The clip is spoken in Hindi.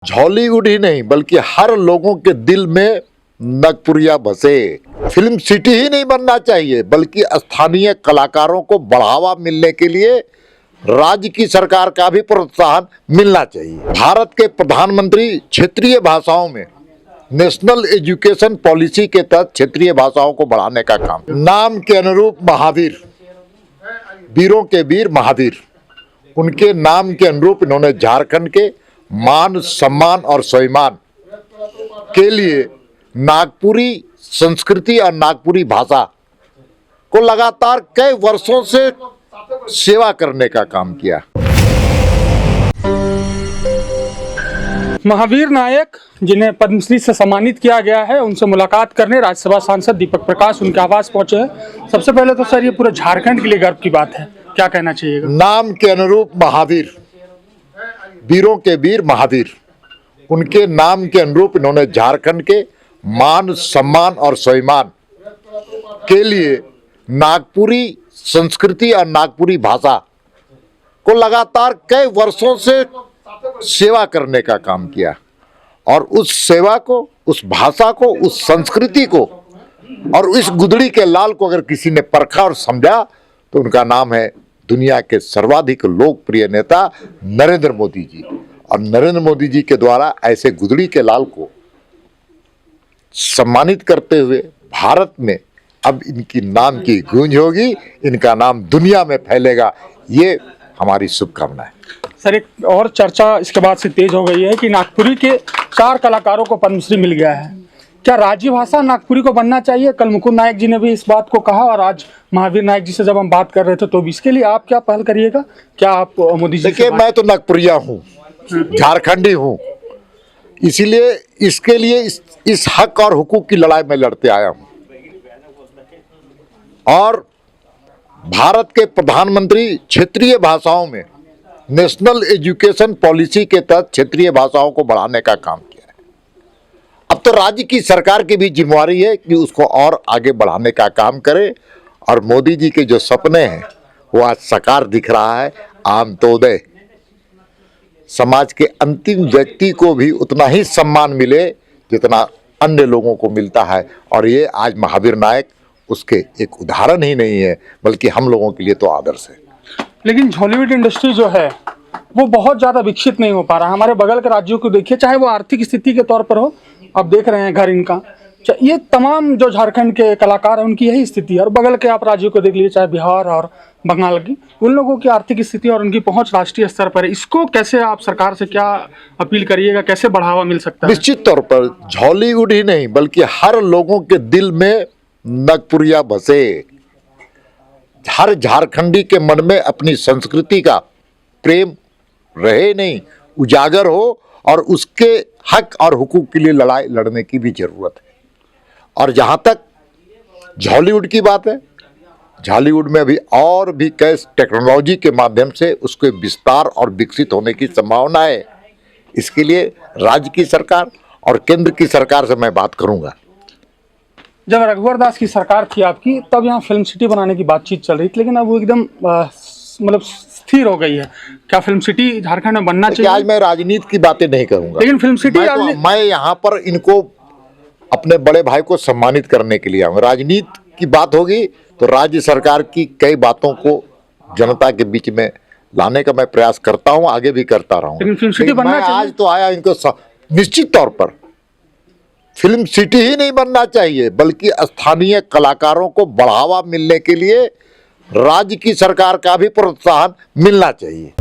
हॉलीवुड ही नहीं बल्कि हर लोगों के दिल में नगपुरिया बसे। फिल्म सिटी ही नहीं बनना चाहिए बल्कि स्थानीय कलाकारों को बढ़ावा मिलने के लिए राज्य की सरकार का भी प्रोत्साहन मिलना चाहिए। भारत के प्रधानमंत्री क्षेत्रीय भाषाओं में नेशनल एजुकेशन पॉलिसी के तहत क्षेत्रीय भाषाओं को बढ़ाने का काम, नाम के अनुरूप महावीर, वीरों के वीर महावीर, उनके नाम के अनुरूप इन्होंने झारखंड के मान सम्मान और स्वाभिमान के लिए नागपुरी संस्कृति और नागपुरी भाषा को लगातार कई वर्षों से सेवा करने का काम किया। महावीर नायक जिन्हें पद्मश्री से सम्मानित किया गया है, उनसे मुलाकात करने राज्यसभा सांसद दीपक प्रकाश उनके आवास पहुंचे हैं। सबसे पहले तो सर, ये पूरे झारखंड के लिए गर्व की बात है, क्या कहना चाहिएगा? नाम के अनुरूप महावीर, वीरों के वीर महावीर, उनके नाम के अनुरूप इन्होंने झारखंड के मान सम्मान और स्वाभिमान के लिए नागपुरी संस्कृति और नागपुरी भाषा को लगातार कई वर्षों से सेवा करने का काम किया। और उस सेवा को, उस भाषा को, उस संस्कृति को और उस गुदड़ी के लाल को अगर किसी ने परखा और समझा तो उनका नाम है दुनिया के सर्वाधिक लोकप्रिय नेता नरेंद्र मोदी जी। और नरेंद्र मोदी जी के द्वारा ऐसे गुदड़ी के लाल को सम्मानित करते हुए भारत में अब इनकी नाम की गूंज होगी, इनका नाम दुनिया में फैलेगा, ये हमारी शुभकामना है। सर, एक और चर्चा इसके बाद से तेज हो गई है कि नागपुरी के 4 कलाकारों को पद्मश्री मिल गया है। क्या राज्य भाषा नागपुरी को बनना चाहिए? कल मुकुंद नायक जी ने भी इस बात को कहा और आज महावीर नायक जी से जब हम बात कर रहे थे तो इसके लिए आप क्या पहल करिएगा? क्या आप मोदी जी? देखिए, मैं तो नागपुरिया हूँ, झारखंडी हूँ, इसीलिए इसके लिए इस हक और हुकूक की लड़ाई में लड़ते आया हूँ। और भारत के प्रधानमंत्री क्षेत्रीय भाषाओं में नेशनल एजुकेशन पॉलिसी के तहत क्षेत्रीय भाषाओं को बढ़ाने का काम किया है। अब तो राज्य की सरकार की भी जिम्मेवारी है कि उसको और आगे बढ़ाने का काम करे। और मोदी जी के जो सपने हैं वो आज साकार दिख रहा है। अंत्योदय, समाज के अंतिम व्यक्ति को भी उतना ही सम्मान मिले जितना अन्य लोगों को मिलता है। और ये आज महावीर नायक उसके एक उदाहरण ही नहीं है बल्कि हम लोगों के लिए तो आदर्श है। लेकिन हॉलीवुड इंडस्ट्री जो है वो बहुत ज़्यादा विकसित नहीं हो पा रहा। हमारे बगल के राज्यों को देखिए, चाहे वो आर्थिक स्थिति के तौर पर हो, आप देख रहे हैं घर इनका, ये तमाम जो झारखंड के कलाकार हैं उनकी यही स्थिति है। और बगल के आप राज्यों को देख लीजिए, चाहे बिहार और बंगाल की, उन लोगों की आर्थिक स्थिति और उनकी पहुंच राष्ट्रीय स्तर पर है। इसको कैसे आप सरकार से क्या अपील करिएगा, कैसे बढ़ावा मिल सकता है? निश्चित तौर पर हॉलीवुड ही नहीं बल्कि हर लोगों के दिल में नगपुरिया बसे। हर झारखंडी के मन में अपनी संस्कृति का प्रेम रहे, नहीं उजागर हो, और उसके हक और हुकूक के लिए लड़ाई लड़ने की भी जरूरत है। और जहां तक हॉलीवुड की बात है, हॉलीवुड में भी और भी कई टेक्नोलॉजी के माध्यम से उसके विस्तार और विकसित होने की संभावना है। इसके लिए राज्य की सरकार और केंद्र की सरकार से मैं बात करूंगा। जब रघुवर दास की सरकार थी आपकी, तब यहाँ फिल्म सिटी बनाने की बातचीत चल रही थी, लेकिन अब वो एकदम मतलब स्थिर हो गई है। क्या फिल्म सिटी झारखंड में बनना चाहिए? आज मैं राजनीति की बातें नहीं करूंगा, लेकिन फिल्म सिटी मैं यहाँ पर इनको अपने बड़े भाई को सम्मानित करने के लिए आऊँगा। राजनीति की बात होगी तो राज्य सरकार की कई बातों को जनता के बीच में लाने का मैं प्रयास करता हूँ, आगे भी करता रहूँगा। लेकिन फिल्म सिटी बनना चाहिए। आज तो आया इनको निश्चित तौर पर फिल्म सिटी ही नहीं बनना चाहिए बल्कि स्थानीय कलाकारों को बढ़ावा मिलने के लिए राज्य की सरकार का भी प्रोत्साहन मिलना चाहिए।